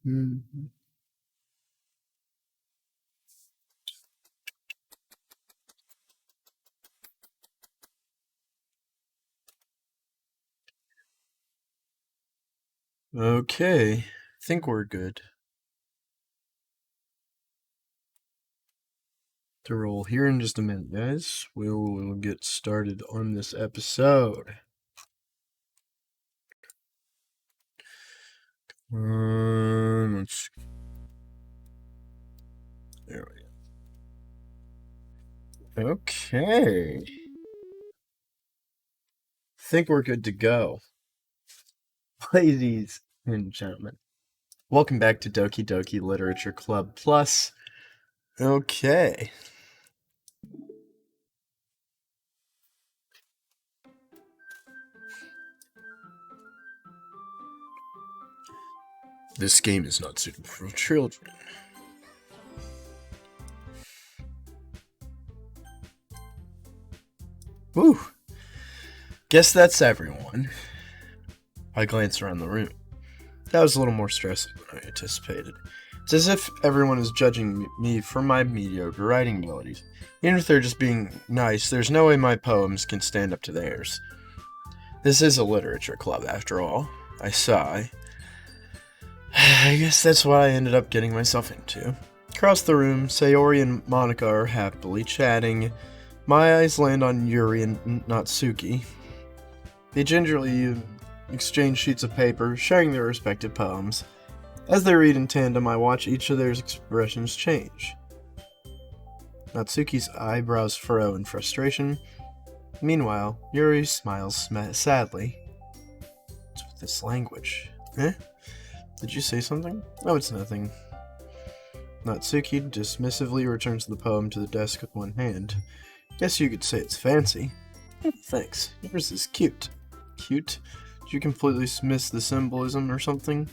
Mhm. Okay, I think we're good to roll here in just a minute, guys. We'll get started on this episode. Let's. There we go. Okay. Think we're good to go. Ladies and gentlemen, welcome back to Doki Literature Club Plus. Okay. This game is not suitable for children. Woo! Guess that's everyone. I glanced around the room. That was a little more stressful than I anticipated. It's as if everyone is judging me for my mediocre writing abilities. Even if they're just being nice, there's no way my poems can stand up to theirs. This is a literature club, after all. I sigh. I guess that's what I ended up getting myself into. Across the room, Sayori and Monica are happily chatting. My eyes land on Yuri and Natsuki. They gingerly exchange sheets of paper, sharing their respective poems. As they read in tandem, I watch each of their expressions change. Natsuki's eyebrows furrow in frustration. Meanwhile, Yuri smiles sadly. What's with this language? Eh? Did you say something? Oh, it's nothing. Natsuki dismissively returns the poem to the desk with one hand. Guess you could say it's fancy. Thanks. Yours is cute. Cute? Did you completely miss the symbolism or something?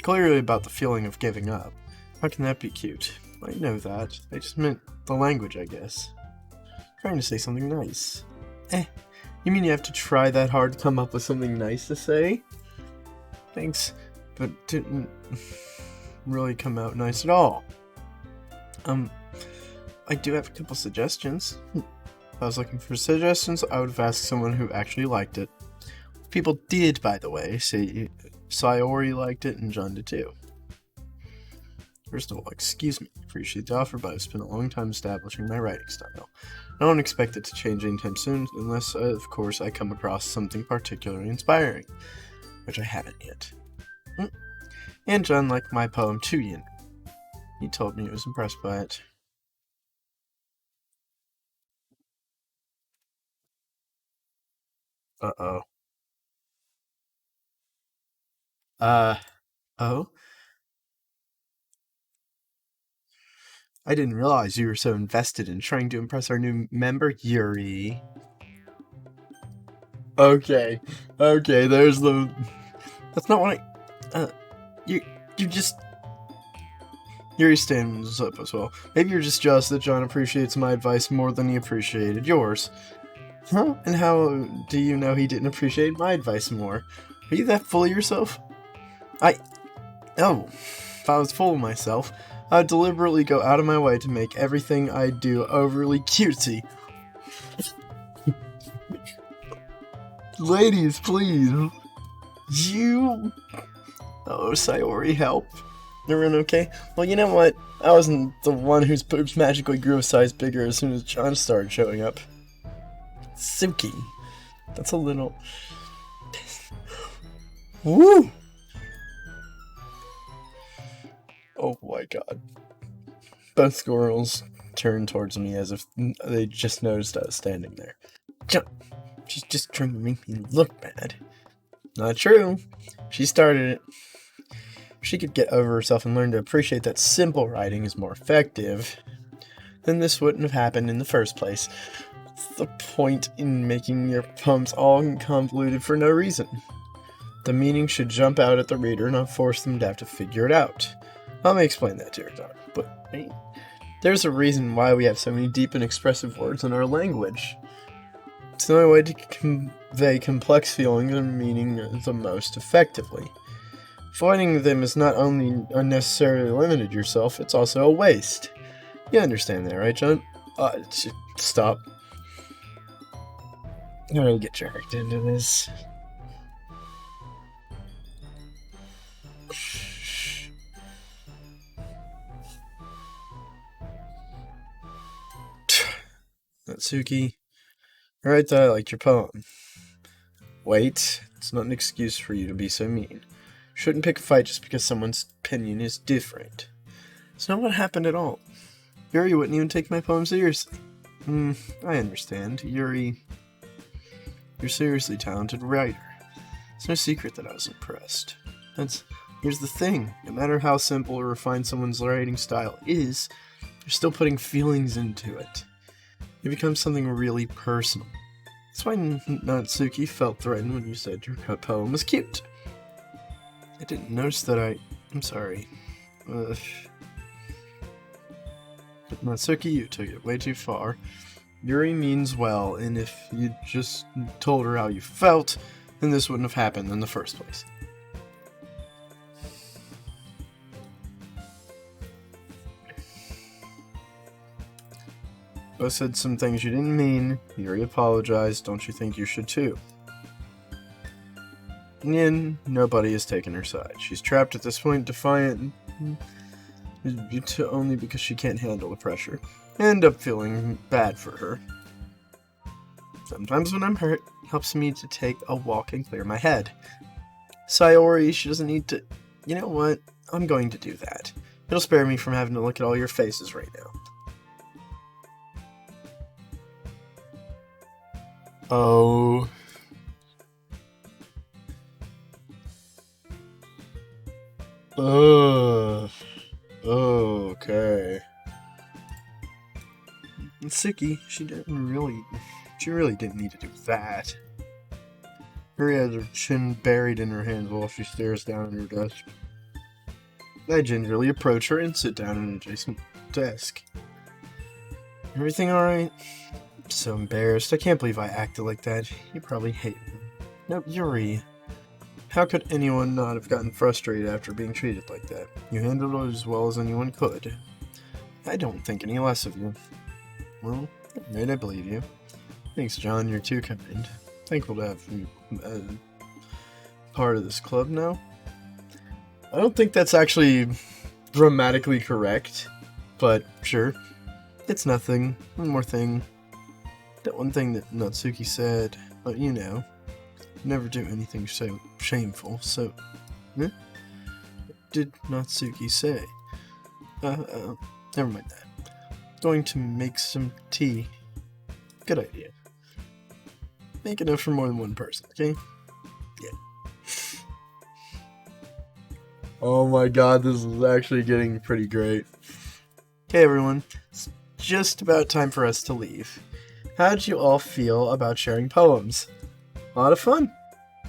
Clearly about the feeling of giving up. How can that be cute? I know that. I just meant the language, I guess. Trying to say something nice. You mean you have to try that hard to come up with something nice to say? Thanks, but didn't really come out nice at all. I do have a couple suggestions. If I was looking for suggestions, I would have asked someone who actually liked it. People did, by the way, say Sayori liked it and John did too. First of all, excuse me, appreciate the offer, but I've spent a long time establishing my writing style. I don't expect it to change anytime soon, unless, of course, I come across something particularly inspiring, which I haven't yet. And John liked my poem too, you know. He told me he was impressed by it. Uh-oh. Oh? I didn't realize you were so invested in trying to impress our new member, Yuri. Okay, there's the... That's not what you just... Yuri stands up as well. Maybe you're just jealous that John appreciates my advice more than he appreciated yours. Huh? And how do you know he didn't appreciate my advice more? Are you that full of yourself? Oh, if I was full of myself, I'd deliberately go out of my way to make everything I do overly cutesy. Ladies, please. You... Oh, Sayori, help. Everyone okay? Well, you know what? I wasn't the one whose boobs magically grew a size bigger as soon as John started showing up. Suki. That's a little... Woo! Oh my god. Both girls turned towards me as if they just noticed I was standing there. John, she's just trying to make me look bad. Not true. She started it. If she could get over herself and learn to appreciate that simple writing is more effective, then this wouldn't have happened in the first place. What's the point in making your poems all convoluted for no reason? The meaning should jump out at the reader, not force them to have to figure it out. Let me explain that to your daughter, but there's a reason why we have so many deep and expressive words in our language. It's the only way to convey complex feelings and meaning the most effectively. Avoiding them is not only unnecessarily limited yourself, it's also a waste. You understand that, right, John? Stop. I'm gonna get dragged into this. Natsuki, right that I liked your poem. Wait, it's not an excuse for you to be so mean. Shouldn't pick a fight just because someone's opinion is different. It's not what happened at all. Yuri wouldn't even take my poem seriously. I understand. Yuri, you're a seriously talented writer. It's no secret that I was impressed. Here's the thing. No matter how simple or refined someone's writing style is, you're still putting feelings into it. It becomes something really personal. That's why Natsuki felt threatened when you said your poem was cute. I didn't notice that I'm sorry. But Natsuki, you took it way too far. Yuri means well, and if you just told her how you felt, then this wouldn't have happened in the first place. I said some things you didn't mean. Yuri apologized. Don't you think you should too? And nobody has taken her side. She's trapped at this point, defiant, only because she can't handle the pressure. I end up feeling bad for her. Sometimes when I'm hurt, it helps me to take a walk and clear my head. Sayori, she doesn't need to... You know what? I'm going to do that. It'll spare me from having to look at all your faces right now. Oh. Okay. Natsuki, she really didn't need to do that. Yuri has her chin buried in her hands while she stares down at her desk. I gingerly approach her and sit down at an adjacent desk. Everything alright? I'm so embarrassed. I can't believe I acted like that. You probably hate me. No, Yuri. How could anyone not have gotten frustrated after being treated like that? You handled it as well as anyone could. I don't think any less of you. Well, alright, I believe you. Thanks, John. You're too kind. Thankful to have you part of this club now. I don't think that's actually grammatically correct, but sure. It's nothing. One more thing. That one thing that Natsuki said, but you know, never do anything so shameful, so... What did Natsuki say? Never mind that. Going to make some tea. Good idea. Make enough for more than one person, okay? Yeah. Oh my god, this is actually getting pretty great. Okay, everyone. It's just about time for us to leave. How did you all feel about sharing poems? A lot of fun.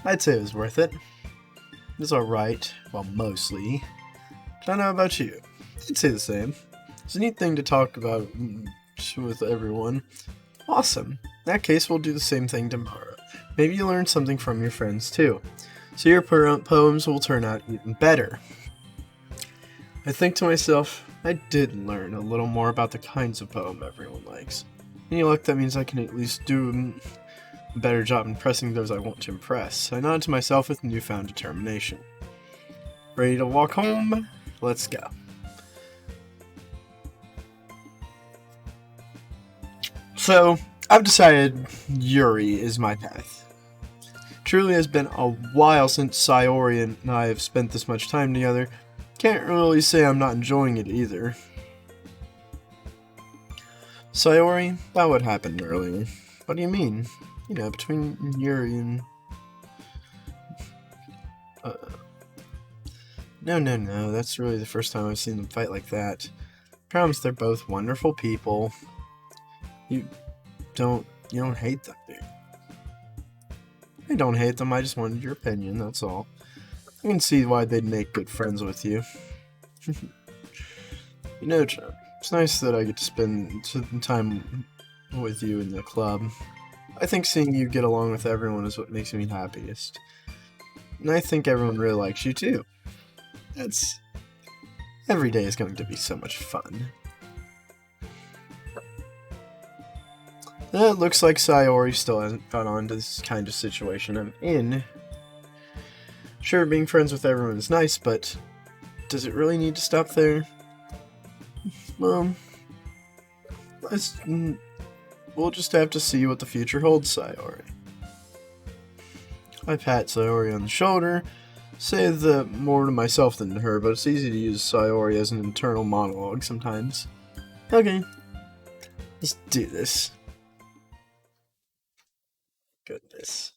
I'd say it was worth it. It was alright. Well, mostly. I don't know about you. I'd say the same. It's a neat thing to talk about with everyone. Awesome. In that case, we'll do the same thing tomorrow. Maybe you learn something from your friends, too. So your poems will turn out even better. I think to myself, I did learn a little more about the kinds of poem everyone likes. Any luck, that means I can at least do a better job impressing those I want to impress. I nod to myself with newfound determination. Ready to walk home? Let's go. So, I've decided Yuri is my path. Truly has been a while since Sayori and I have spent this much time together. Can't really say I'm not enjoying it either. Sayori, that what happened earlier. What do you mean? You know, between Yuri and... No, that's really the first time I've seen them fight like that. Promise they're both wonderful people. You don't hate them, dude. I don't hate them, I just wanted your opinion, that's all. I can see why they'd make good friends with you. You know, John, it's nice that I get to spend some time with you in the club. I think seeing you get along with everyone is what makes me happiest. And I think everyone really likes you too. That's... Every day is going to be so much fun. It looks like Sayori still hasn't got on to this kind of situation I'm in. Sure, being friends with everyone is nice, but does it really need to stop there? Well, we'll just have to see what the future holds, Sayori. I pat Sayori on the shoulder, say that more to myself than to her, but it's easy to use Sayori as an internal monologue sometimes. Okay, let's do this. Goodness.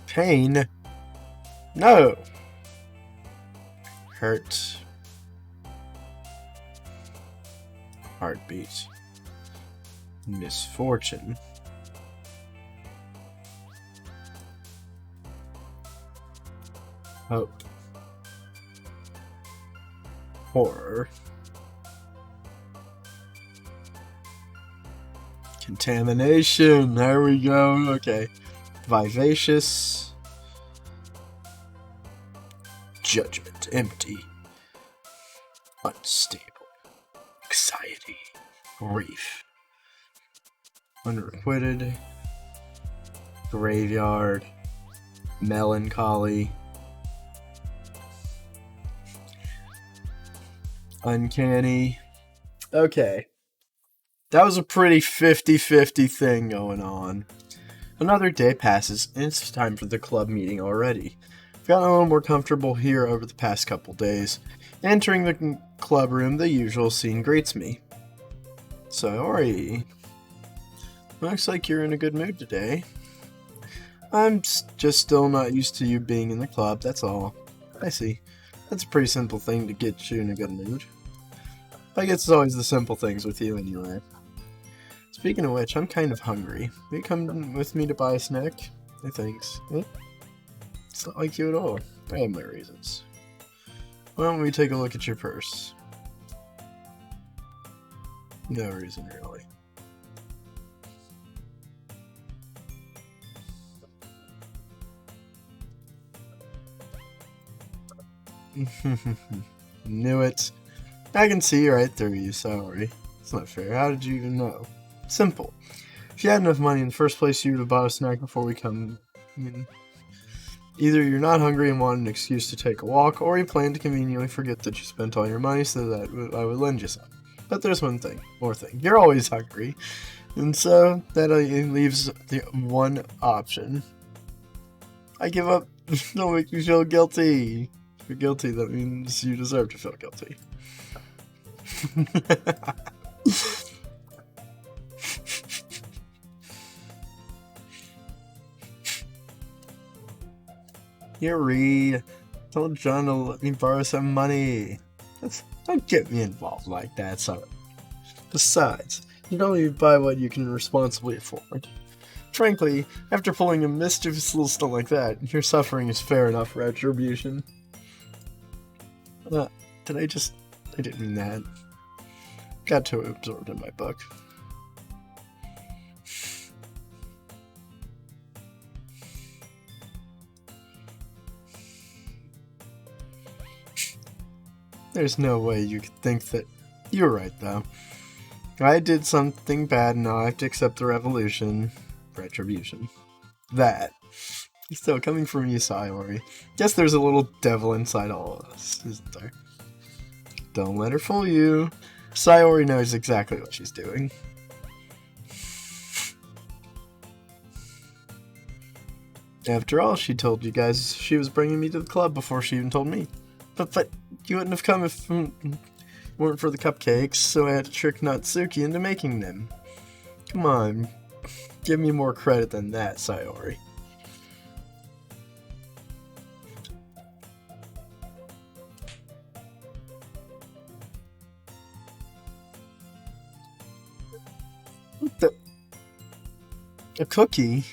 Pain? No! Hurt. Heartbeat. Misfortune. Hope. Horror. Contamination. There we go. Okay. Vivacious. Judgment. Empty. Unstable. Anxiety. Grief. Unrequited. Graveyard. Melancholy. Uncanny. Okay. That was a pretty 50-50 thing going on. Another day passes, and it's time for the club meeting already. I've gotten a little more comfortable here over the past couple days. Entering the club room, the usual scene greets me. Sayori. Looks like you're in a good mood today. I'm just still not used to you being in the club, that's all. I see. That's a pretty simple thing to get you in a good mood. I guess it's always the simple things with you anyway. Speaking of which, I'm kind of hungry. Will you come with me to buy a snack? No thanks. It's not like you at all. I have my reasons. Why don't we take a look at your purse? No reason, really. Knew it. I can see right through you, sorry. It's not fair. How did you even know? Simple. If you had enough money in the first place, you would have bought a snack before we come in. Either you're not hungry and want an excuse to take a walk, or you plan to conveniently forget that you spent all your money so that I would lend you some. But there's one thing, more thing. You're always hungry. And so, that leaves the one option. I give up. Don't make me feel guilty. If you're guilty, that means you deserve to feel guilty. Yuri, told John to let me borrow some money. Don't get me involved like that, so. Besides, you don't even buy what you can responsibly afford. Frankly, after pulling a mischievous little stunt like that, your suffering is fair enough retribution. I didn't mean that. Got too absorbed in my book. There's no way you could think that. You're right, though. I did something bad and now I have to accept the retribution. That. Still, coming from you, Sayori. Guess there's a little devil inside all of us, isn't there? Don't let her fool you. Sayori knows exactly what she's doing. After all, she told you guys she was bringing me to the club before she even told me. But you wouldn't have come if it weren't for the cupcakes, so I had to trick Natsuki into making them. Come on, give me more credit than that, Sayori. What the? A cookie?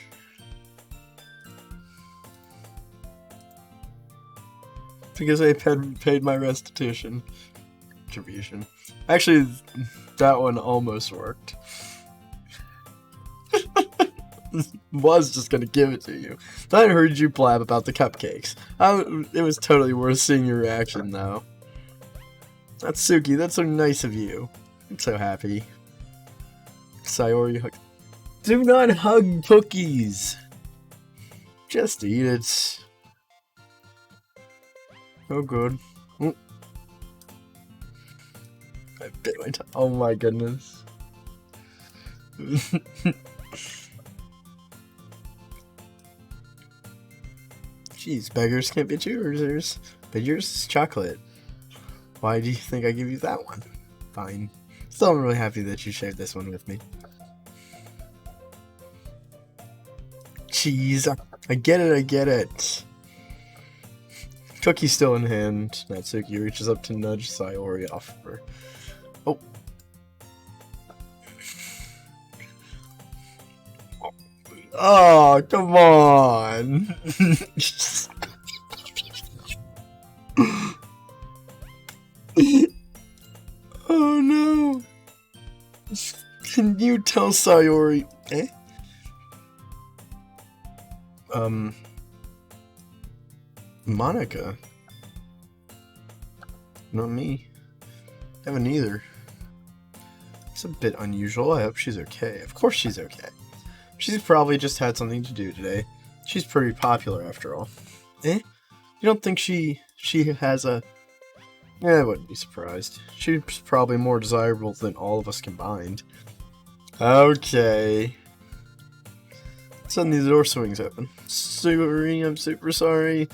Because I paid my restitution. Contribution. Actually, that one almost worked. Was just gonna give it to you. I heard you blab about the cupcakes. It was totally worth seeing your reaction, though. Natsuki, that's so nice of you. I'm so happy. Sayori hug. Do not hug cookies! Just eat it. Oh, good. Oh. I bit my tongue. Oh my goodness. Jeez, beggars can't be choosers. But yours is chocolate. Why do you think I give you that one? Fine. Still, I'm really happy that you shared this one with me. Cheese. I get it, I get it. Cookie still in hand. Natsuki reaches up to nudge Sayori off of her. Oh. Oh, come on. Oh no. Can you tell Sayori? Eh? Monica? Not me. Haven't either. It's a bit unusual. I hope she's okay. Of course she's okay. She's probably just had something to do today. She's pretty popular after all. Eh? You don't think she has a... I wouldn't be surprised. She's probably more desirable than all of us combined. Okay. Suddenly the door swings open. Sorry, I'm super sorry.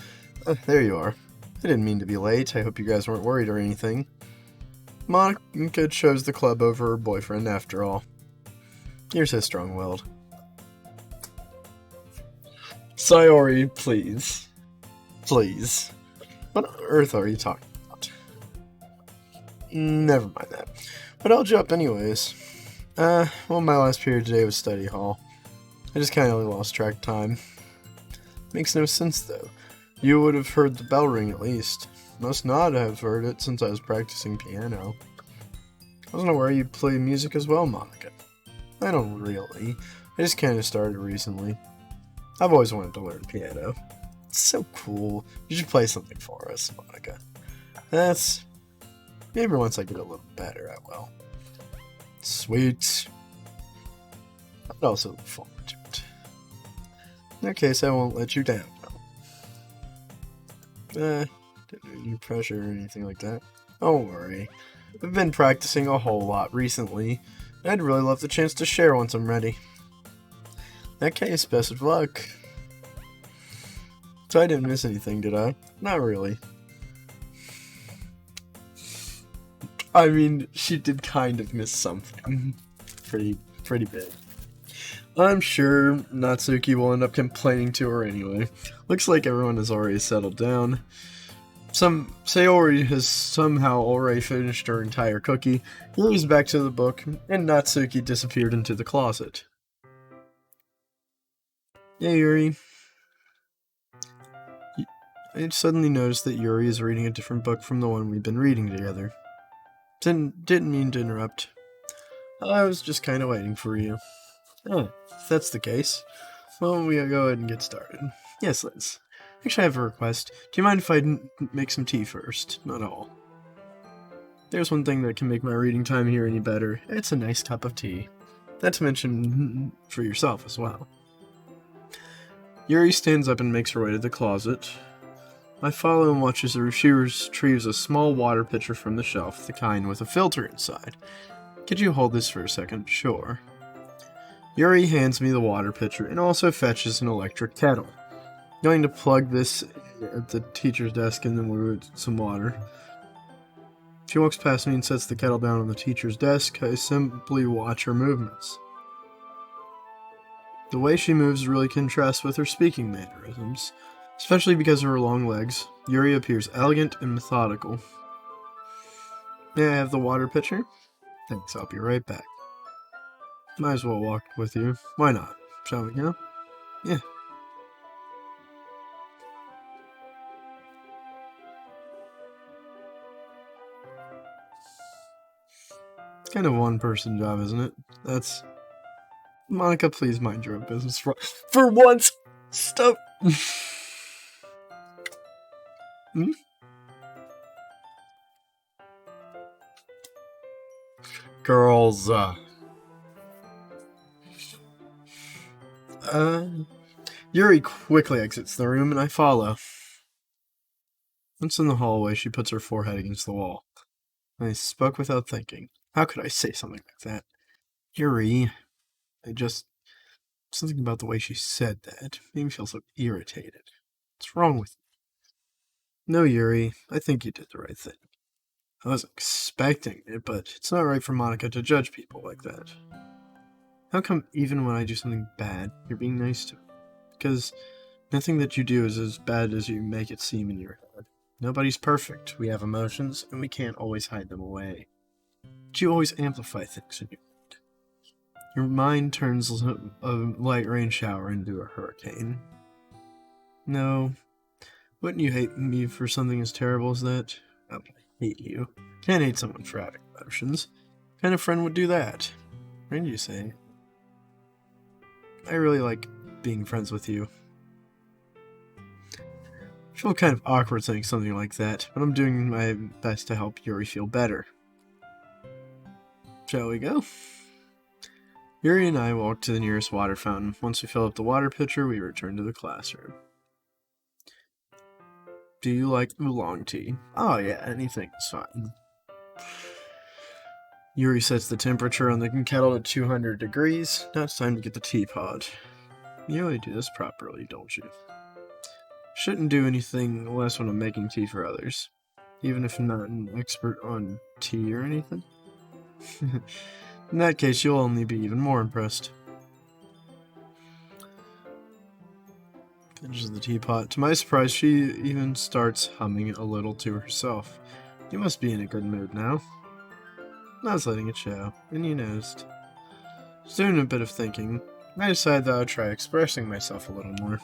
There you are. I didn't mean to be late. I hope you guys weren't worried or anything. Monica chose the club over her boyfriend after all. You're so strong-willed. Sayori, please. Please. What on earth are you talking about? Never mind that. But I'll jump anyways. Well, my last period today was study hall. I just kind of lost track of time. Makes no sense, though. You would have heard the bell ring at least. Must not have heard it since I was practicing piano. I wasn't aware you'd play music as well, Monica. I don't really. I just kind of started recently. I've always wanted to learn piano. It's so cool. You should play something for us, Monica. Maybe once I get a little better, I will. Sweet. I'd also look forward to it. In that case, I won't let you down. Didn't need pressure or anything like that. Don't worry. I've been practicing a whole lot recently. I'd really love the chance to share once I'm ready. In that case, best of luck. So I didn't miss anything, did I? Not really. I mean, she did kind of miss something. Pretty big. I'm sure Natsuki will end up complaining to her anyway. Looks like everyone has already settled down. Sayori has somehow already finished her entire cookie. Yuri's back to the book, and Natsuki disappeared into the closet. Hey, Yuri. I suddenly noticed that Yuri is reading a different book from the one we've been reading together. Didn't mean to interrupt. I was just kind of waiting for you. Oh, if that's the case, well, we gotta go ahead and get started. Yes, Liz. Actually, I have a request. Do you mind if I make some tea first? Not all. There's one thing that can make my reading time here any better. It's a nice cup of tea. Not to mention for yourself as well. Yuri stands up and makes her way to the closet. I follow and watch as she retrieves a small water pitcher from the shelf, the kind with a filter inside. Could you hold this for a second? Sure. Yuri hands me the water pitcher and also fetches an electric kettle. Going to plug this at the teacher's desk and then we'll get some water. She walks past me and sets the kettle down on the teacher's desk. I simply watch her movements. The way she moves really contrasts with her speaking mannerisms, especially because of her long legs. Yuri appears elegant and methodical. May I have the water pitcher? Thanks, I'll be right back. Might as well walk with you. Why not? Shall we go? Yeah. kind of one-person job, isn't it? That's... Monica, please mind your own business for once! Stop! Hmm? Girls, Yuri quickly exits the room and I follow. Once in the hallway, she puts her forehead against the wall. I spoke without thinking. How could I say something like that? Yuri, something about the way she said that made me feel so irritated. What's wrong with you? No, Yuri, I think you did the right thing. I wasn't expecting it, but it's not right for Monica to judge people like that. How come even when I do something bad, you're being nice to me? Because nothing that you do is as bad as you make it seem in your head. Nobody's perfect. We have emotions, and we can't always hide them away. But you always amplify things in your mind. Your mind turns a light rain shower into a hurricane. No, wouldn't you hate me for something as terrible as that? Oh, I hate you. Can't hate someone for having emotions. What kind of friend would do that? Friend, you say? I really like being friends with you. I feel kind of awkward saying something like that, but I'm doing my best to help Yuri feel better. Shall we go? Yuri and I walk to the nearest water fountain. Once we fill up the water pitcher, we return to the classroom. Do you like oolong tea? Oh yeah, anything is fine. Yuri sets the temperature on the kettle at 200 degrees. Now it's time to get the teapot. You really do this properly, don't you? Shouldn't do anything less when I'm making tea for others. Even if I'm not an expert on tea or anything. In that case, you'll only be even more impressed. Finishes the teapot. To my surprise, she even starts humming a little to herself. You must be in a good mood now. I was letting it show, and you noticed. Just doing a bit of thinking, I decided that I would try expressing myself a little more.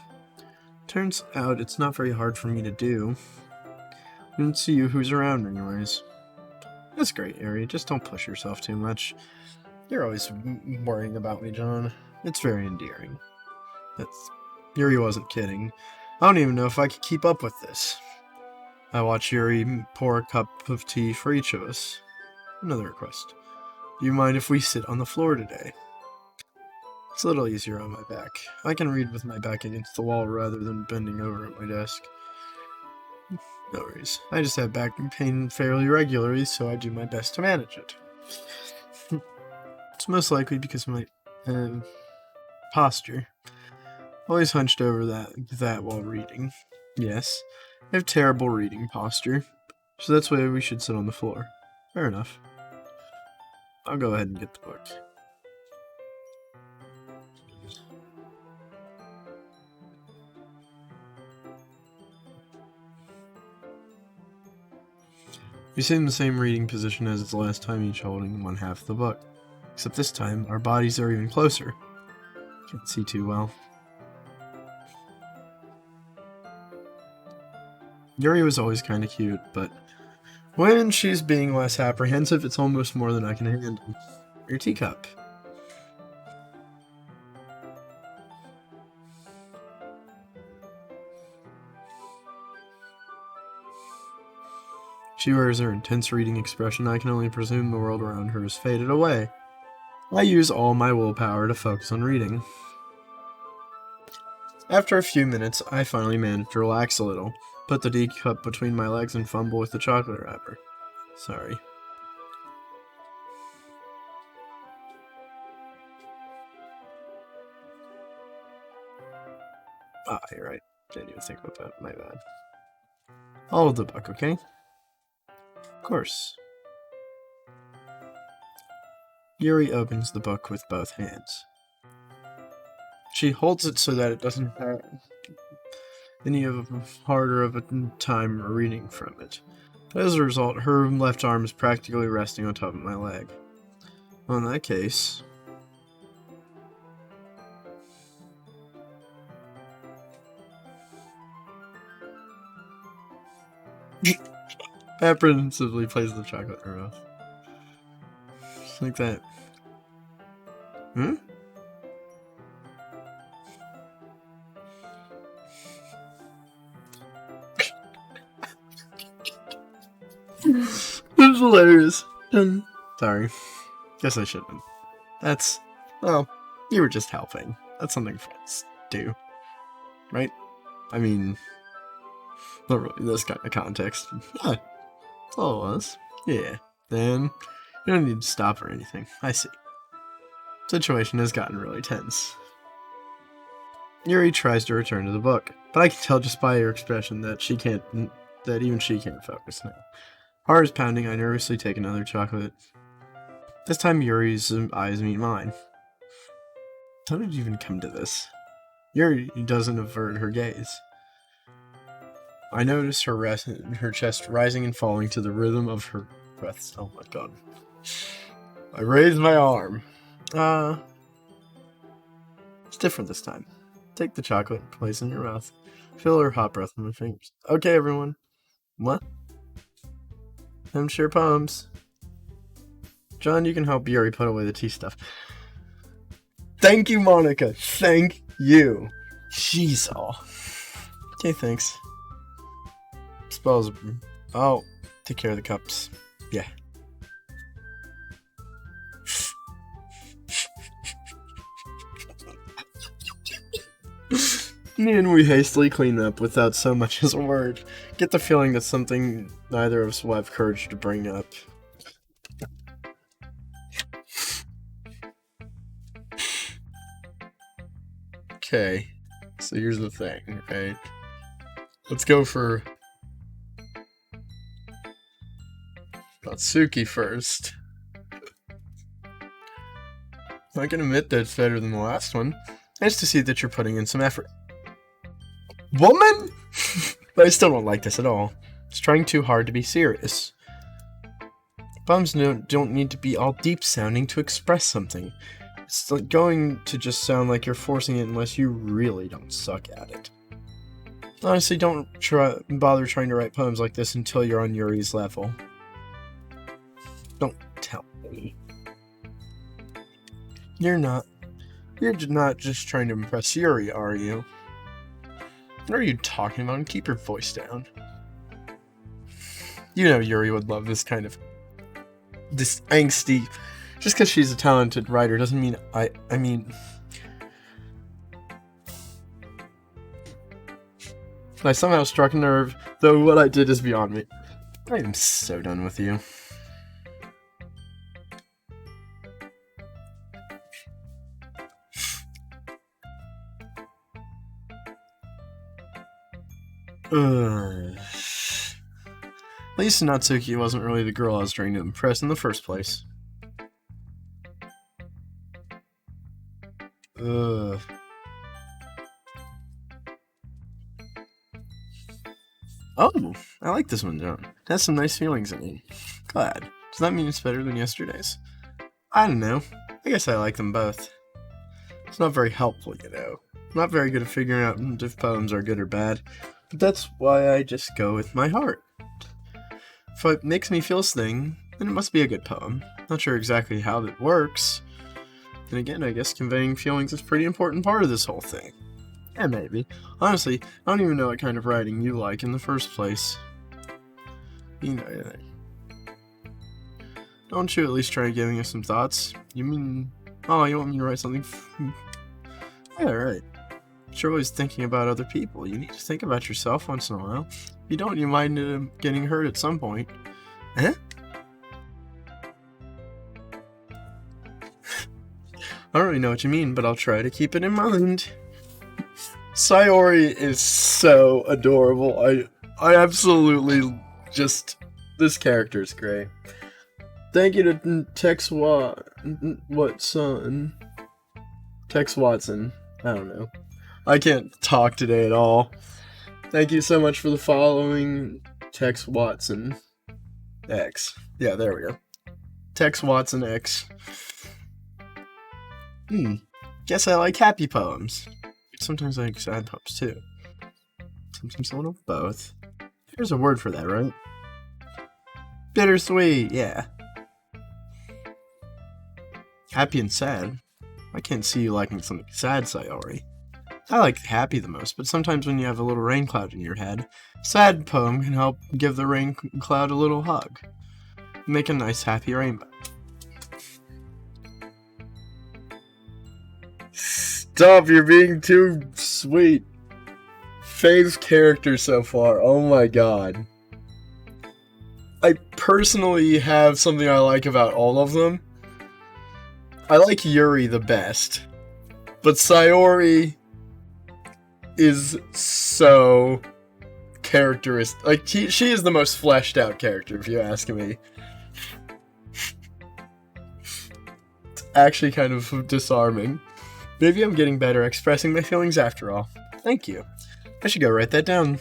Turns out it's not very hard for me to do. It's you who's around anyways. That's great, Yuri. Just don't push yourself too much. You're always worrying about me, John. It's very endearing. Yuri wasn't kidding. I don't even know if I could keep up with this. I watch Yuri pour a cup of tea for each of us. Another request. Do you mind if we sit on the floor today? It's a little easier on my back. I can read with my back against the wall rather than bending over at my desk. No worries. I just have back pain fairly regularly, so I do my best to manage it. It's most likely because of my posture. Always hunched over that while reading. Yes, I have terrible reading posture, so that's why we should sit on the floor. Fair enough. I'll go ahead and get the book. We sit in the same reading position as the last time, each holding one half of the book. Except this time, our bodies are even closer. Can't see too well. Yuri was always kind of cute, but when she's being less apprehensive, it's almost more than I can handle. Your teacup. She wears her intense reading expression. I can only presume the world around her has faded away. I use all my willpower to focus on reading. After a few minutes, I finally manage to relax a little, put the teacup between my legs and fumble with the chocolate wrapper. Sorry. Ah, you're right. Didn't even think about that. My bad. I'll hold the book, okay? Of course. Yuri opens the book with both hands. She holds it so that it doesn't have any harder of a time reading from it. As a result, her left arm is practically resting on top of my leg. Well, in that case... apprehensively plays the chocolate in her mouth. Like that. Hmm? This is hilarious. Sorry. Guess I shouldn't. That's... well, you were just helping. That's something friends do. Right? I mean... not really this kind of context. Yeah. That's all it was. Yeah. Then... you don't need to stop or anything. I see. Situation has gotten really tense. Yuri tries to return to the book, but I can tell just by her expression that even she can't focus now. Heart is pounding. I nervously take another chocolate. This time Yuri's eyes meet mine. How did you even come to this? Yuri doesn't avert her gaze. I notice her chest rising and falling to the rhythm of her breaths. Oh my god. I raise my arm. It's different this time. Take the chocolate and place it in your mouth. Feel her hot breath on my fingers. Okay, everyone. What? I'm sure poems. John, you can help Yuri put away the tea stuff. Thank you, Monica. Thank you. Jeez, oh. Okay, thanks. Spells. Oh, take care of the cups. Yeah. And we hastily clean up without so much as a word. Get the feeling that's something neither of us will have courage to bring up. Okay, so here's the thing, right? Let's go for Natsuki first. I can admit that it's better than the last one. Nice to see that you're putting in some effort. Woman? But I still don't like this at all. It's trying too hard to be serious. Poems don't need to be all deep sounding to express something. It's like going to just sound like you're forcing it unless you really don't suck at it. Honestly, don't bother trying to write poems like this until you're on Yuri's level. Don't tell me. You're not just trying to impress Yuri, are you? What are you talking about? And keep your voice down. You know Yuri would love this kind of... this angsty... Just because she's a talented writer doesn't mean I mean... I somehow struck a nerve, though what I did is beyond me. I am so done with you. At least Natsuki wasn't really the girl I was trying to impress in the first place. Oh, I like this one, John. It has some nice feelings in it. Glad. Does that mean it's better than yesterday's? I don't know. I guess I like them both. It's not very helpful, you know. I'm not very good at figuring out if poems are good or bad, but that's why I just go with my heart. If it makes me feel something, then it must be a good poem. Not sure exactly how that works. And again, I guess conveying feelings is a pretty important part of this whole thing. Yeah, maybe. Honestly, I don't even know what kind of writing you like in the first place. You know anything. Don't you at least try giving us some thoughts? You mean... oh, you want me to write something? Yeah, right. But you're always thinking about other people. You need to think about yourself once in a while. If you don't, you might end up getting hurt at some point. Eh? I don't really know what you mean, but I'll try to keep it in mind. Sayori is so adorable. I absolutely just... this character is great. Thank you to Tex Watson. Tex Watson. I don't know. I can't talk today at all. Thank you so much for the following. Tex Watson X. Yeah, there we go. Tex Watson X. Guess I like happy poems. Sometimes I like sad poems too. Sometimes a little of both. There's a word for that, right? Bittersweet, yeah. Happy and sad? I can't see you liking something sad, Sayori. I like happy the most, but sometimes when you have a little rain cloud in your head, sad poem can help give the rain cloud a little hug. Make a nice happy rainbow. Stop, you're being too sweet. Faye's character so far, oh my god. I personally have something I like about all of them. I like Yuri the best, but Sayori is so characteristic. Like, she is the most fleshed out character, if you ask me. It's actually kind of disarming. Maybe I'm getting better expressing my feelings after all. Thank you. I should go write that down.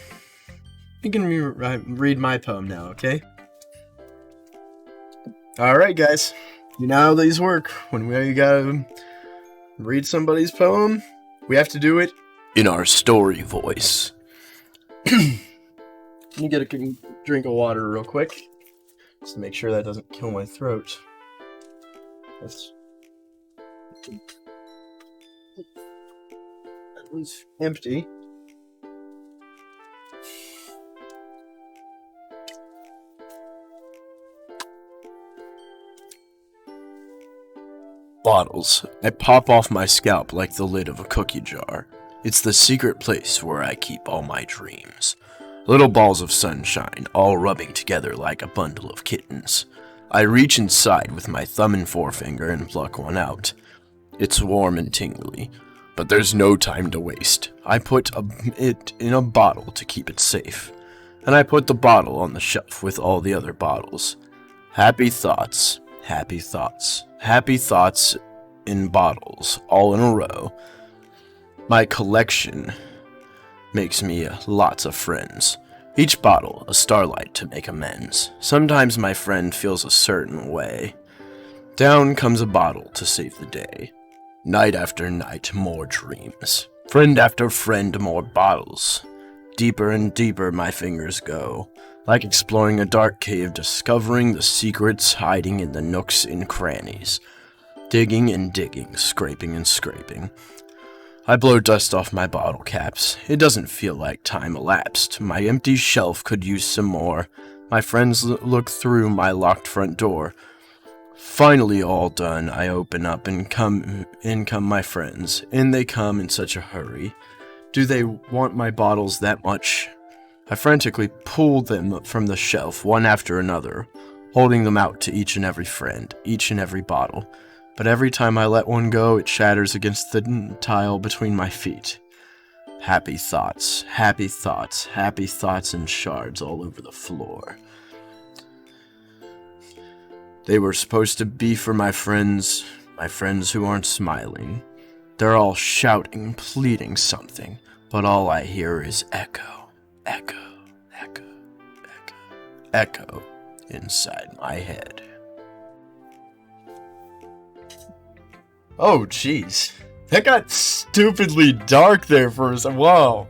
You can read my poem now, okay? Alright, guys. You know how these work. When we gotta read somebody's poem, we have to do it in our story voice. Let me get a drink of water real quick, just to make sure that doesn't kill my throat. That one's empty. Bottles. I pop off my scalp like the lid of a cookie jar. It's the secret place where I keep all my dreams. Little balls of sunshine, all rubbing together like a bundle of kittens. I reach inside with my thumb and forefinger and pluck one out. It's warm and tingly, but there's no time to waste. I put it in a bottle to keep it safe, and I put the bottle on the shelf with all the other bottles. Happy thoughts, happy thoughts, happy thoughts in bottles, all in a row. My collection makes me lots of friends. Each bottle a starlight to make amends. Sometimes my friend feels a certain way. Down comes a bottle to save the day. Night after night, more dreams. Friend after friend, more bottles. Deeper and deeper my fingers go, like exploring a dark cave, discovering the secrets hiding in the nooks and crannies. Digging and digging, scraping and scraping. I blow dust off my bottle caps. It doesn't feel like time elapsed. My empty shelf could use some more. My friends look through my locked front door. Finally all done, I open up and in come my friends. In they come in such a hurry. Do they want my bottles that much? I frantically pull them from the shelf, one after another, holding them out to each and every friend, each and every bottle. But every time I let one go, it shatters against the tile between my feet. Happy thoughts, happy thoughts, happy thoughts in shards all over the floor. They were supposed to be for my friends who aren't smiling. They're all shouting, pleading something, but all I hear is echo, echo, echo, echo, echo inside my head. Oh, jeez. That got stupidly dark there for a second. Whoa.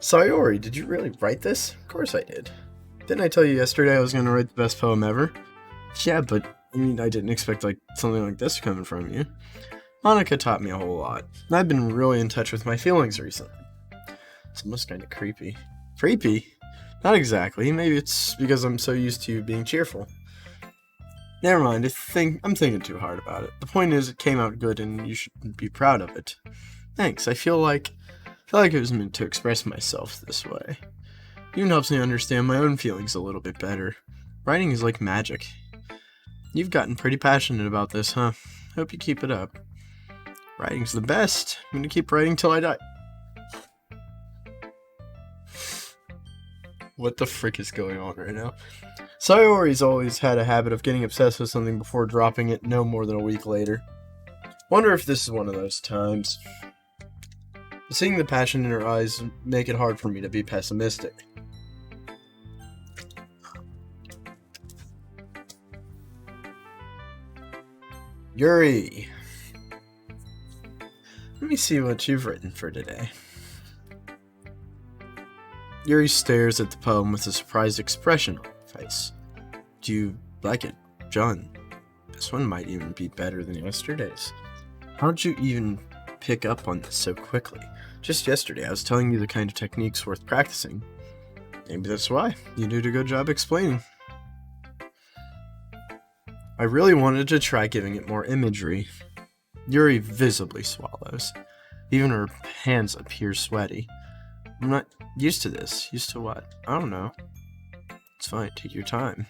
Sayori, did you really write this? Of course I did. Didn't I tell you yesterday I was going to write the best poem ever? Yeah, but I mean, I didn't expect something like this coming from you. Monica taught me a whole lot. I've been really in touch with my feelings recently. It's almost kind of creepy. Creepy? Not exactly. Maybe it's because I'm so used to you being cheerful. Never mind, I'm thinking too hard about it. The point is, it came out good and you should be proud of it. Thanks, I feel like it was meant to express myself this way. It even helps me understand my own feelings a little bit better. Writing is like magic. You've gotten pretty passionate about this, huh? Hope you keep it up. Writing's the best. I'm gonna keep writing till I die. What the frick is going on right now? Sayori's always had a habit of getting obsessed with something before dropping it no more than a week later. Wonder if this is one of those times. Seeing the passion in her eyes make it hard for me to be pessimistic. Yuri. Let me see what you've written for today. Yuri stares at the poem with a surprised expression on her face. Do you like it, John? This one might even be better than yesterday's. How'd you even pick up on this so quickly? Just yesterday, I was telling you the kind of techniques worth practicing. Maybe that's why. You did a good job explaining. I really wanted to try giving it more imagery. Yuri visibly swallows. Even her hands appear sweaty. I'm not used to this. Used to what? I don't know. It's fine. Take your time.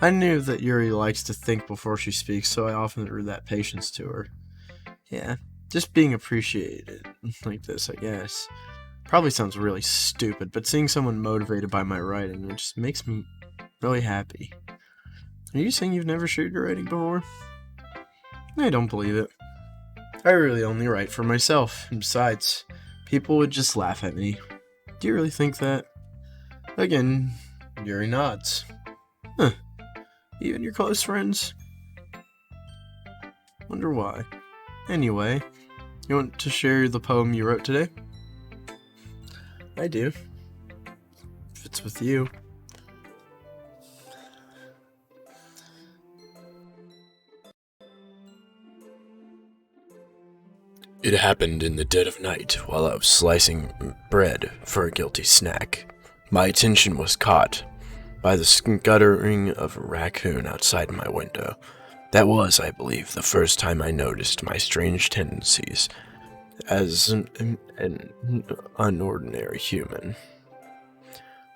I knew that Yuri likes to think before she speaks, so I offered that patience to her. Yeah, just being appreciated like this, I guess. Probably sounds really stupid, but seeing someone motivated by my writing, it just makes me really happy. Are you saying you've never shared your writing before? I don't believe it. I really only write for myself, and besides, people would just laugh at me. Do you really think that? Again, Yuri nods. Huh. Even your close friends? Wonder why. Anyway, you want to share the poem you wrote today? I do. If it's with you. It happened in the dead of night while I was slicing bread for a guilty snack. My attention was caught by the scuttering of a raccoon outside my window. That was, I believe, the first time I noticed my strange tendencies as an unordinary human.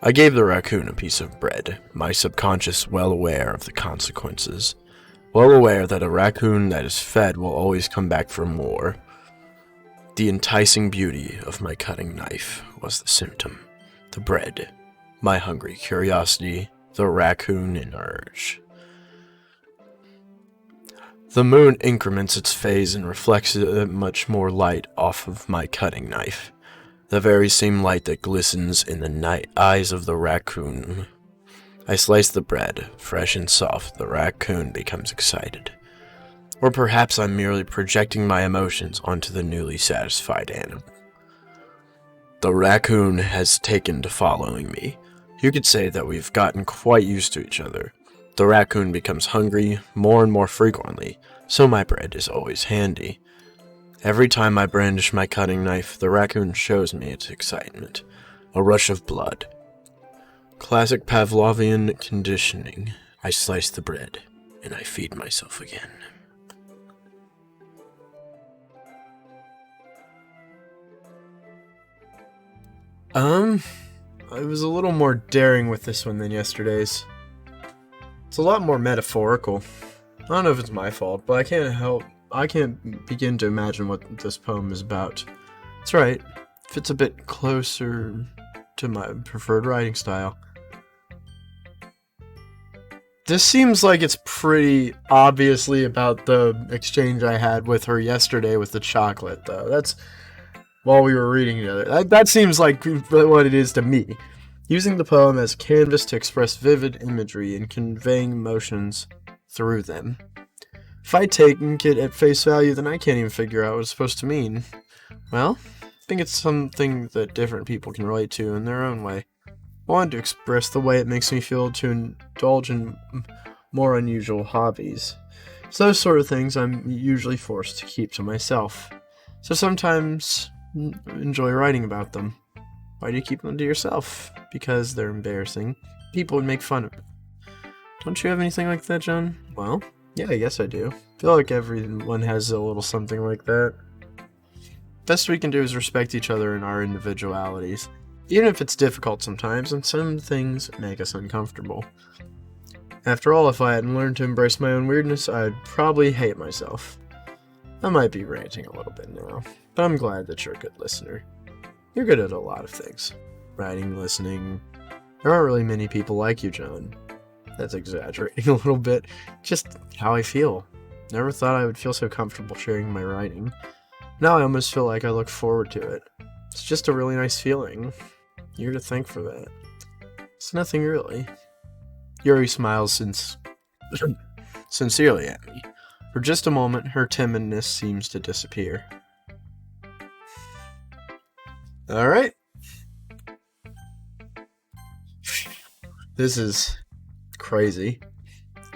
I gave the raccoon a piece of bread, my subconscious well aware of the consequences, well aware that a raccoon that is fed will always come back for more. The enticing beauty of my cutting knife was the symptom. The bread, my hungry curiosity, the raccoon in urge. The moon increments its phase and reflects much more light off of my cutting knife. The very same light that glistens in the eyes of the raccoon. I slice the bread, fresh and soft. The raccoon becomes excited. Or perhaps I'm merely projecting my emotions onto the newly satisfied animal. The raccoon has taken to following me. You could say that we've gotten quite used to each other. The raccoon becomes hungry more and more frequently, so my bread is always handy. Every time I brandish my cutting knife, the raccoon shows me its excitement. A rush of blood. Classic Pavlovian conditioning. I slice the bread, and I feed myself again. I was a little more daring with this one than yesterday's. It's a lot more metaphorical. I don't know if it's my fault, but I can't begin to imagine what this poem is about. That's right, if it's a bit closer to my preferred writing style. This seems like it's pretty obviously about the exchange I had with her yesterday with the chocolate, though. That's while we were reading together. That seems like what it is to me. Using the poem as a canvas to express vivid imagery and conveying emotions through them. If I take it at face value, then I can't even figure out what it's supposed to mean. Well, I think it's something that different people can relate to in their own way. I wanted to express the way it makes me feel to indulge in more unusual hobbies. So those sort of things I'm usually forced to keep to myself. So sometimes enjoy writing about them. Why do you keep them to yourself? Because they're embarrassing. People would make fun of it. Don't you have anything like that, John? Well, yeah, I guess I do. I feel like everyone has a little something like that. Best we can do is respect each other in our individualities. Even if it's difficult sometimes, and some things make us uncomfortable. After all, if I hadn't learned to embrace my own weirdness, I'd probably hate myself. I might be ranting a little bit now, but I'm glad that you're a good listener. You're good at a lot of things. Writing, listening. There aren't really many people like you, John. That's exaggerating a little bit. Just how I feel. Never thought I would feel so comfortable sharing my writing. Now I almost feel like I look forward to it. It's just a really nice feeling. You're to thank for that. It's nothing really. Yuri smiles sincerely at me. For just a moment, her timidness seems to disappear. Alright. This is crazy.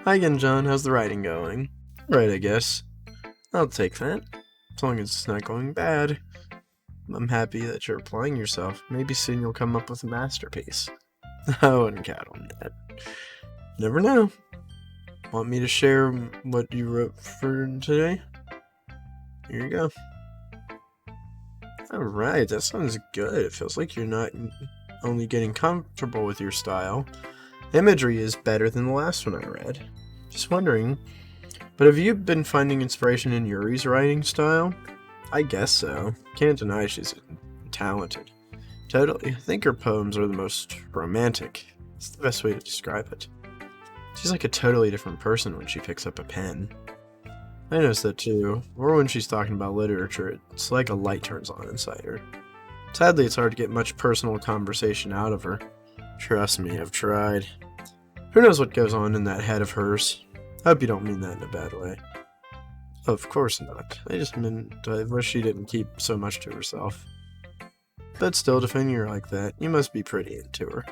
Hi again, John. How's the writing going? Right, I guess. I'll take that. As long as it's not going bad. I'm happy that you're applying yourself. Maybe soon you'll come up with a masterpiece. I wouldn't count on that. Never know. Want me to share what you wrote for today? Here you go. Alright, that sounds good. It feels like you're not only getting comfortable with your style. Imagery is better than the last one I read. Just wondering, but have you been finding inspiration in Yuri's writing style? I guess so. Can't deny she's talented. Totally. I think her poems are the most romantic. It's the best way to describe it. She's like a totally different person when she picks up a pen. I noticed that too. Or when she's talking about literature, it's like a light turns on inside her. Sadly, it's hard to get much personal conversation out of her. Trust me, I've tried. Who knows what goes on in that head of hers? I hope you don't mean that in a bad way. Of course not. I just meant I wish she didn't keep so much to herself. But still, defending her like that, you must be pretty into her.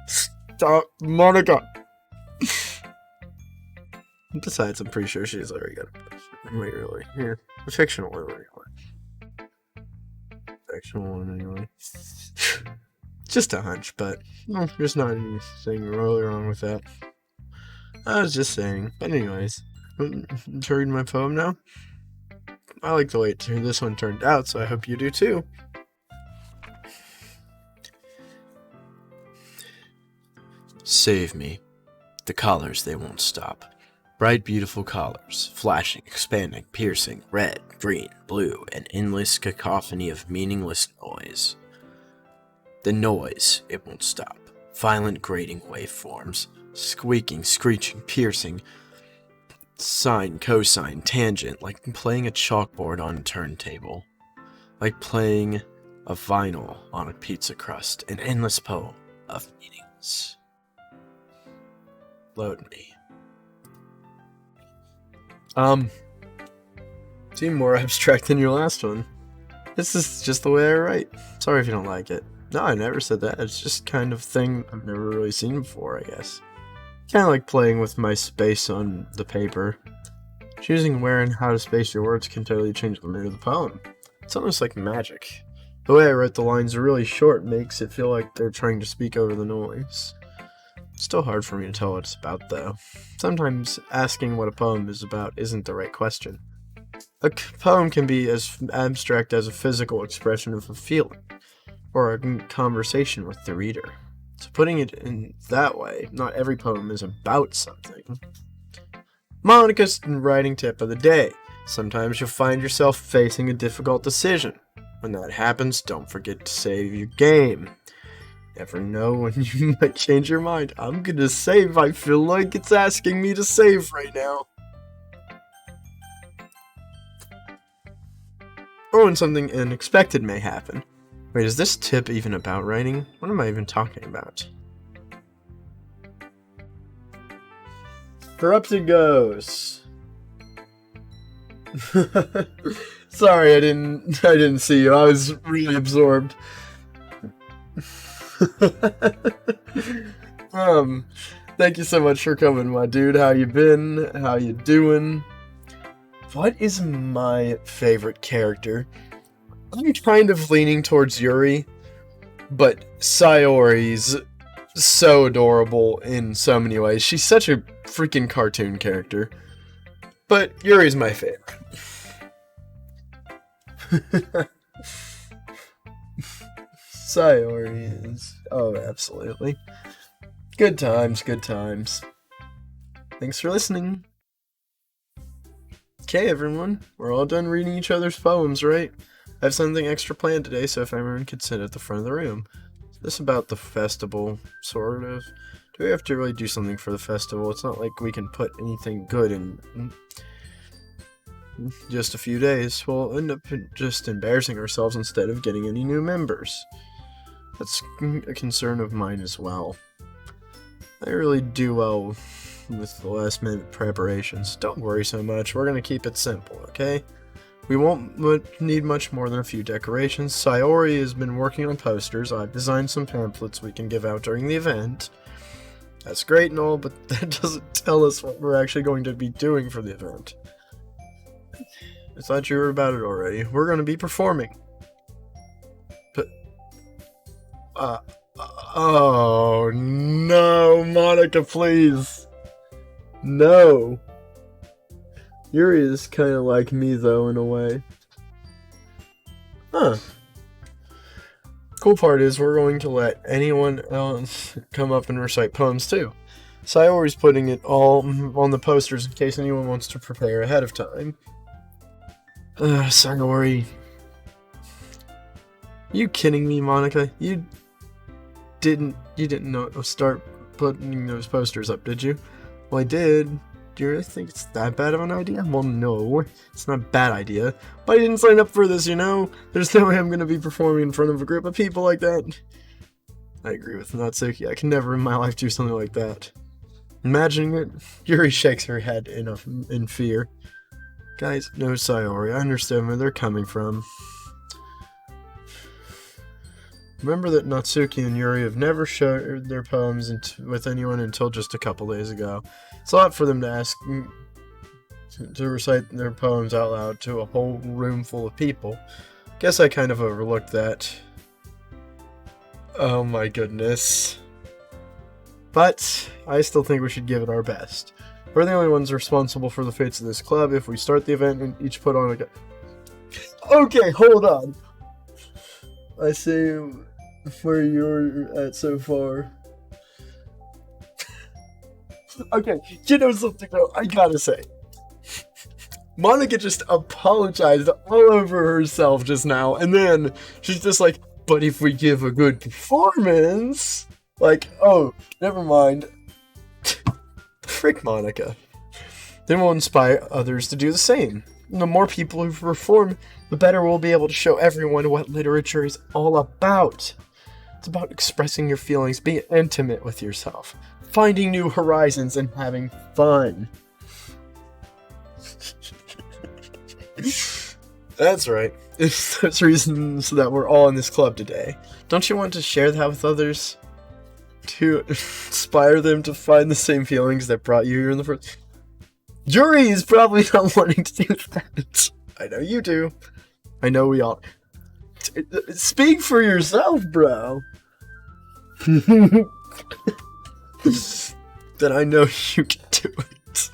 Stop, Monica! Besides, I'm pretty sure she's already got a... Wait, really? Here. A fictional one, anyway. Fictional one, anyway. Just a hunch, but there's not anything really wrong with that. I was just saying. But anyways, to read my poem now? I like the way this one turned out, so I hope you do too. Save me. The collars, they won't stop. Bright, beautiful collars, flashing, expanding, piercing, red, green, blue, an endless cacophony of meaningless noise. The noise, it won't stop. Violent, grating waveforms, squeaking, screeching, piercing, sine, cosine, tangent, like playing a chalkboard on a turntable. Like playing a vinyl on a pizza crust, an endless poem of meanings. Load me. Seemed more abstract than your last one. This is just the way I write. Sorry if you don't like it. No, I never said that. It's just kind of thing I've never really seen before, I guess. Kind of like playing with my space on the paper. Choosing where and how to space your words can totally change the mood of the poem. It's almost like magic. The way I wrote the lines really short makes it feel like they're trying to speak over the noise. It's still hard for me to tell what it's about, though. Sometimes asking what a poem is about isn't the right question. A poem can be as abstract as a physical expression of a feeling, or a conversation with the reader. So putting it in that way, not every poem is about something. Monica's writing tip of the day. Sometimes you'll find yourself facing a difficult decision. When that happens, don't forget to save your game. Never know when you might change your mind. I'm gonna save. I feel like it's asking me to save right now. Or when something unexpected may happen. Wait, is this tip even about writing? What am I even talking about? Corrupted goes. Sorry, I didn't see you. I was really absorbed. Thank you so much for coming, my dude. How you been? How you doing? What is my favorite character? I'm kind of leaning towards Yuri, but Sayori's so adorable in so many ways. She's such a freaking cartoon character. But Yuri's my favorite. Sayori is... Oh, absolutely. Good times, good times. Thanks for listening. Okay, everyone. We're all done reading each other's poems, right? I have something extra planned today, so if everyone could sit at the front of the room. This about the festival, sort of. Do we have to really do something for the festival? It's not like we can put anything good in just a few days. We'll end up just embarrassing ourselves instead of getting any new members. That's a concern of mine as well. I really do well with the last minute preparations. Don't worry so much, we're gonna keep it simple, okay? We won't need much more than a few decorations. Sayori has been working on posters. I've designed some pamphlets we can give out during the event. That's great and all, but that doesn't tell us what we're actually going to be doing for the event. I thought you were about it already. We're going to be performing. But, oh no, Monica, please. No. Yuri is kind of like me, though, in a way. Huh. Cool part is we're going to let anyone else come up and recite poems, too. Sayori's putting it all on the posters in case anyone wants to prepare ahead of time. Sayori. You kidding me, Monica? You didn't start putting those posters up, did you? Well, I did. Do you really think it's that bad of an idea? Well, no, it's not a bad idea. But I didn't sign up for this, you know? There's no way I'm gonna be performing in front of a group of people like that. I agree with Natsuki. I can never in my life do something like that. Imagining it, Yuri shakes her head in fear. Guys, no, Sayori, I understand where they're coming from. Remember that Natsuki and Yuri have never shared their poems with anyone until just a couple days ago. It's a lot for them to ask to recite their poems out loud to a whole room full of people. Guess I kind of overlooked that. Oh my goodness. But I still think we should give it our best. We're the only ones responsible for the fates of this club. If we start the event and each put on a... Okay, hold on. I see where you're at so far. Okay, you know something though, I gotta say. Monica just apologized all over herself just now, and then she's just like, but if we give a good performance... Like, oh, never mind. Frick Monica. Then we'll inspire others to do the same. And the more people who perform, the better we'll be able to show everyone what literature is all about. It's about expressing your feelings, being intimate with yourself, finding new horizons, and having fun. That's right. It's those reasons that we're all in this club today. Don't you want to share that with others? To inspire them to find the same feelings that brought you here in the first... Yuri is probably not wanting to do that. I know you do. I know we all... Speak for yourself, bro. Then I know you can do it.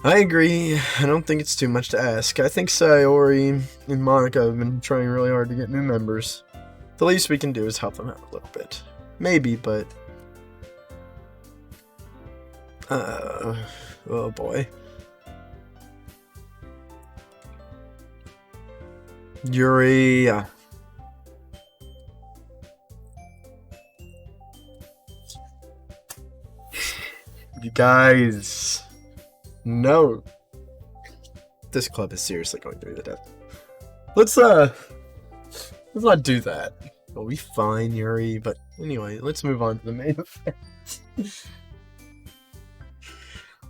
I agree. I don't think it's too much to ask. I think Sayori and Monica have been trying really hard to get new members. The least we can do is help them out a little bit. Maybe, but... oh boy. Yuri... You guys... No. This club is seriously going to be the death. Let's not do that. We'll be fine, Yuri, but anyway, let's move on to the main event.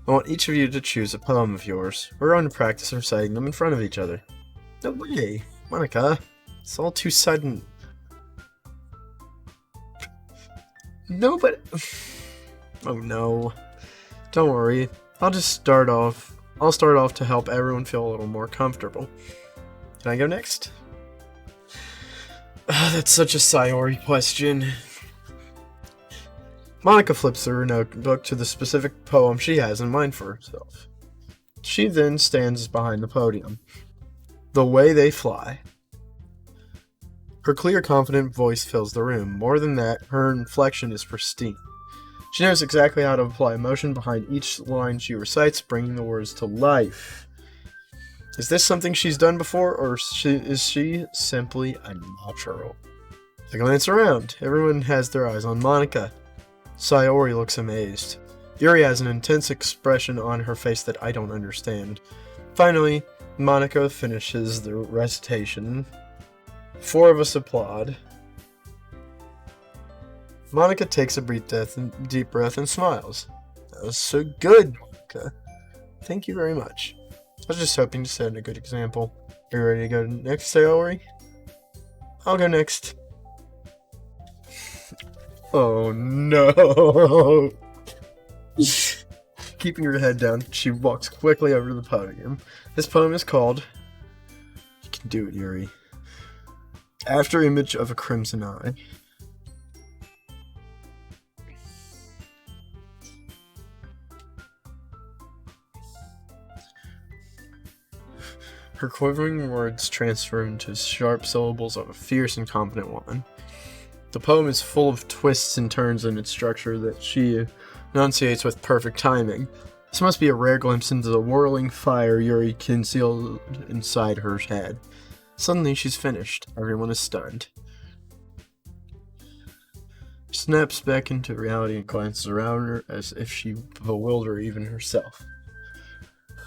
I want each of you to choose a poem of yours. We're going to practice reciting them in front of each other. No way, Monica. It's all too sudden. No, but... Oh no. Don't worry. I'll start off to help everyone feel a little more comfortable. Can I go next? That's such a Sayori question. Monica flips through her notebook to the specific poem she has in mind for herself. She then stands behind the podium. The Way They Fly. Her clear, confident voice fills the room. More than that, her inflection is pristine. She knows exactly how to apply emotion behind each line she recites, bringing the words to life. Is this something she's done before, or is she simply a natural? I glance around. Everyone has their eyes on Monica. Sayori looks amazed. Yuri has an intense expression on her face that I don't understand. Finally, Monica finishes the recitation. 4 of us applaud. Monica takes a deep breath and smiles. That was so good, Monica. Thank you very much. I was just hoping to set a good example. Are you ready to go next, Sayori? I'll go next. Oh no! Keeping her head down, she walks quickly over to the podium. This poem is called... You can do it, Yuri. After Image of a Crimson Eye. Her quivering words transfer into sharp syllables of a fierce and confident woman. The poem is full of twists and turns in its structure that she enunciates with perfect timing. This must be a rare glimpse into the whirling fire Yuri concealed inside her head. Suddenly she's finished. Everyone is stunned. She snaps back into reality and glances around her as if she bewilder even herself.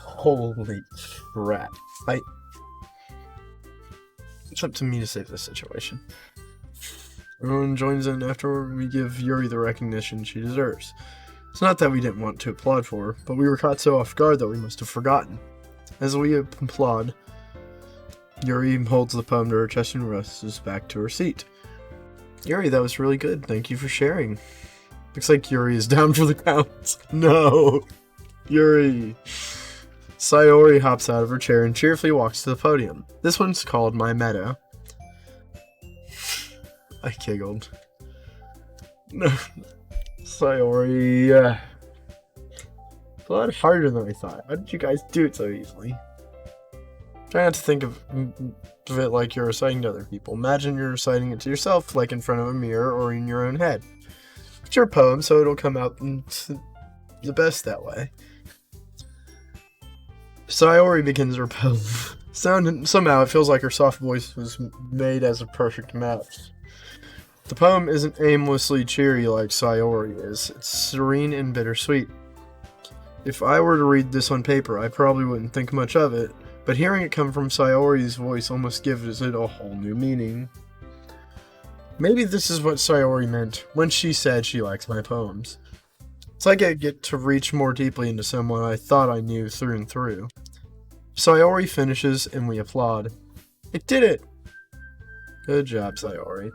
Holy crap. It's up to me to save this situation. Everyone joins in after we give Yuri the recognition she deserves. It's not that we didn't want to applaud for her, but we were caught so off guard that we must have forgotten. As we applaud, Yuri holds the poem to her chest and rushes back to her seat. Yuri, that was really good. Thank you for sharing. Looks like Yuri is down for the count. No! Yuri! Sayori hops out of her chair and cheerfully walks to the podium. This one's called My Meadow. I giggled. No. Sayori, a lot harder than I thought. How did you guys do it so easily? Try not to think of it like you're reciting to other people. Imagine you're reciting it to yourself, like in front of a mirror or in your own head. It's your poem, so it'll come out the best that way. Sayori begins her poem. Somehow it feels like her soft voice was made as a perfect match. The poem isn't aimlessly cheery like Sayori is. It's serene and bittersweet. If I were to read this on paper, I probably wouldn't think much of it, but hearing it come from Sayori's voice almost gives it a whole new meaning. Maybe this is what Sayori meant when she said she likes my poems. It's like I get to reach more deeply into someone I thought I knew through and through. Sayori finishes and we applaud. I did it! Good job, Sayori.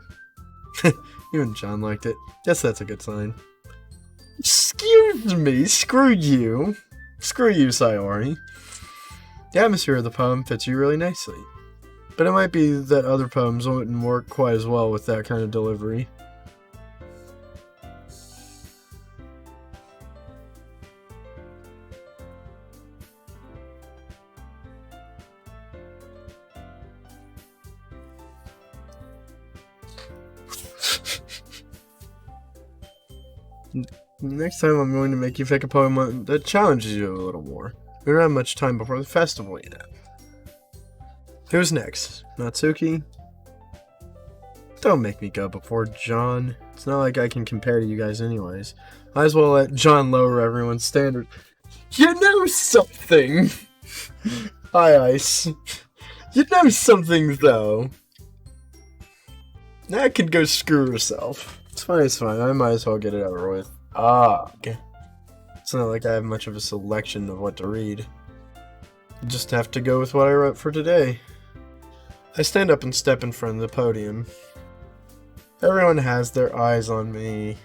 Even John liked it. Guess that's a good sign. Excuse me, screw you. Screw you, Sayori. The atmosphere of the poem fits you really nicely. But it might be that other poems wouldn't work quite as well with that kind of delivery. Next time I'm going to make you pick a poem that challenges you a little more. We don't have much time before the festival yet. Who's next? Natsuki? Don't make me go before John. It's not like I can compare to you guys anyways. Might as well let John lower everyone's standards. You know something! Hi, Ice. You know something, though. That could go screw herself. It's fine. I might as well get it over with. It's not like I have much of a selection of what to read. I just have to go with what I wrote for today. I stand up and step in front of the podium. Everyone has their eyes on me,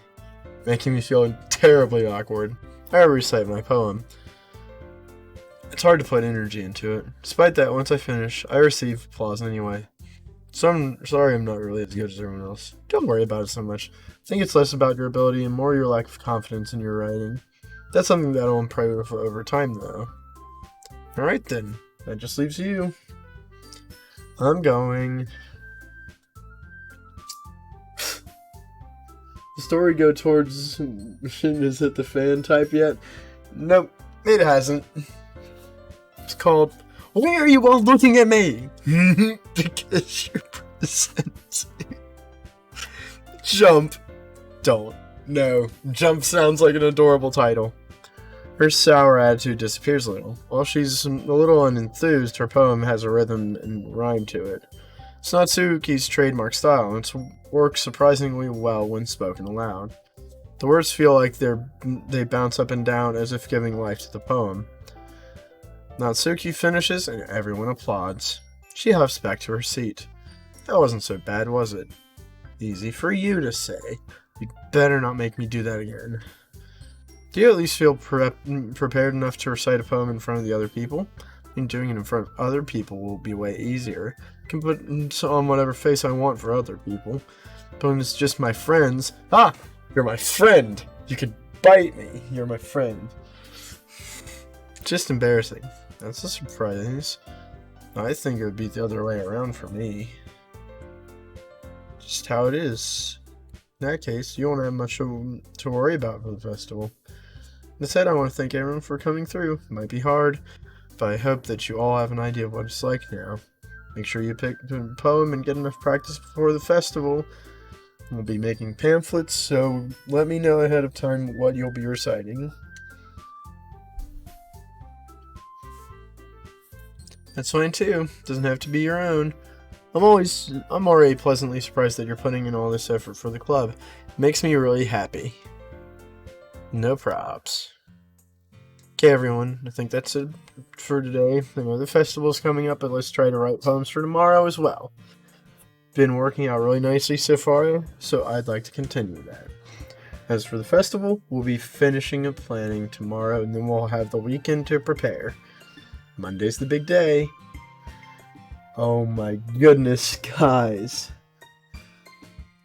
making me feel terribly awkward. I recite my poem. It's hard to put energy into it. Despite that, once I finish, I receive applause anyway. So I'm sorry I'm not really as good as everyone else. Don't worry about it so much. I think it's less about your ability and more your lack of confidence in your writing. That's something that I'll improve over time, though. Alright then, that just leaves you. I'm going. The story go towards has hit the fan type yet? Nope, it hasn't. It's called Why Are You All Looking at Me? Because you're presenting. Jump. Don't. No. Jump sounds like an adorable title. Her sour attitude disappears a little. While she's a little unenthused, her poem has a rhythm and rhyme to it. It's Natsuki's trademark style, and it works surprisingly well when spoken aloud. The words feel like they bounce up and down as if giving life to the poem. Natsuki finishes and everyone applauds. She huffs back to her seat. That wasn't so bad, was it? Easy for you to say. You better not make me do that again. Do you at least feel prepared enough to recite a poem in front of the other people? And doing it in front of other people will be way easier. I can put on whatever face I want for other people. But it's just my friends. Ah! You're my friend! You could bite me. You're my friend. Just embarrassing. That's a surprise. I think it would be the other way around for me. Just how it is. In that case, you won't have much to worry about for the festival. Instead, I want to thank everyone for coming through. It might be hard, but I hope that you all have an idea of what it's like now. Make sure you pick a poem and get enough practice before the festival. We'll be making pamphlets, so let me know ahead of time what you'll be reciting. That's fine too. Doesn't have to be your own. I'm already pleasantly surprised that you're putting in all this effort for the club. It makes me really happy. No props. Okay, everyone. I think that's it for today. I know the festival's coming up, but let's try to write poems for tomorrow as well. Been working out really nicely so far, so I'd like to continue that. As for the festival, we'll be finishing up planning tomorrow, and then we'll have the weekend to prepare. Monday's the big day. Oh my goodness, guys.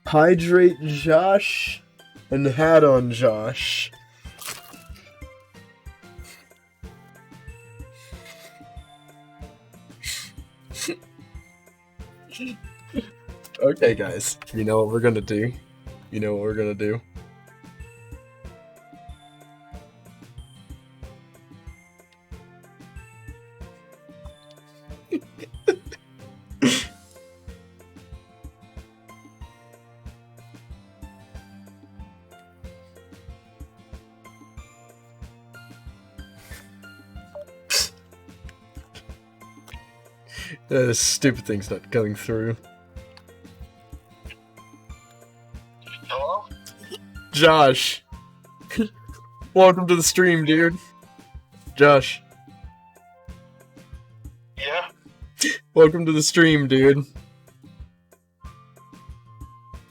Hydrate Josh and hat on Josh. Okay, guys. You know what we're gonna do? This stupid thing's not going through. Hello? Josh. Welcome to the stream, dude. Josh. Yeah? Welcome to the stream, dude.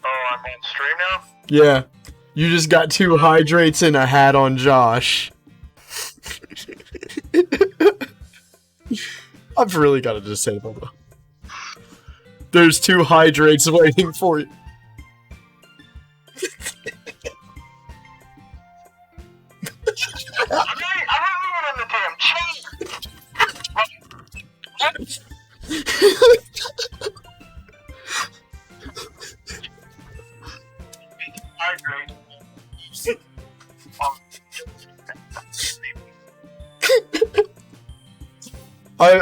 Oh, I'm on stream now? Yeah. You just got 2 hydrates and a hat on Josh. I've really got to disable them. There's 2 hydrates waiting for you. I haven't even in the damn Hydrate.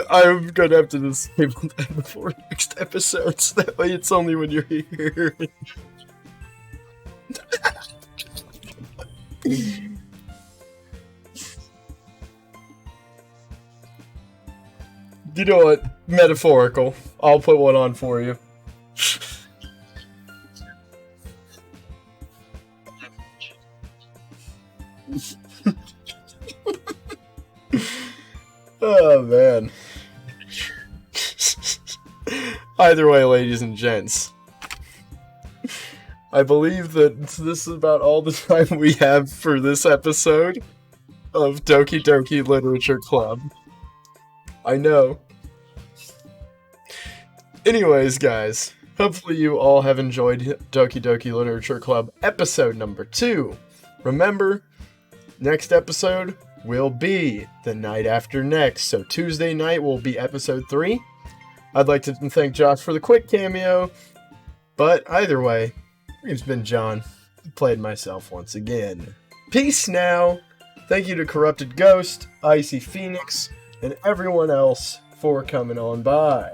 I'm gonna have to disable that before next episode, so that way it's only when you're here. You know what? Metaphorical. I'll put one on for you. Oh, man. Either way, ladies and gents, I believe that this is about all the time we have for this episode of Doki Doki Literature Club. I know. Anyways, guys, hopefully you all have enjoyed Doki Doki Literature Club episode number 2. Remember, next episode will be the night after next, so Tuesday night will be episode 3. I'd like to thank Josh for the quick cameo, but either way, it's been John. I played myself once again. Peace now. Thank you to Corrupted Ghost, Icy Phoenix, and everyone else for coming on by.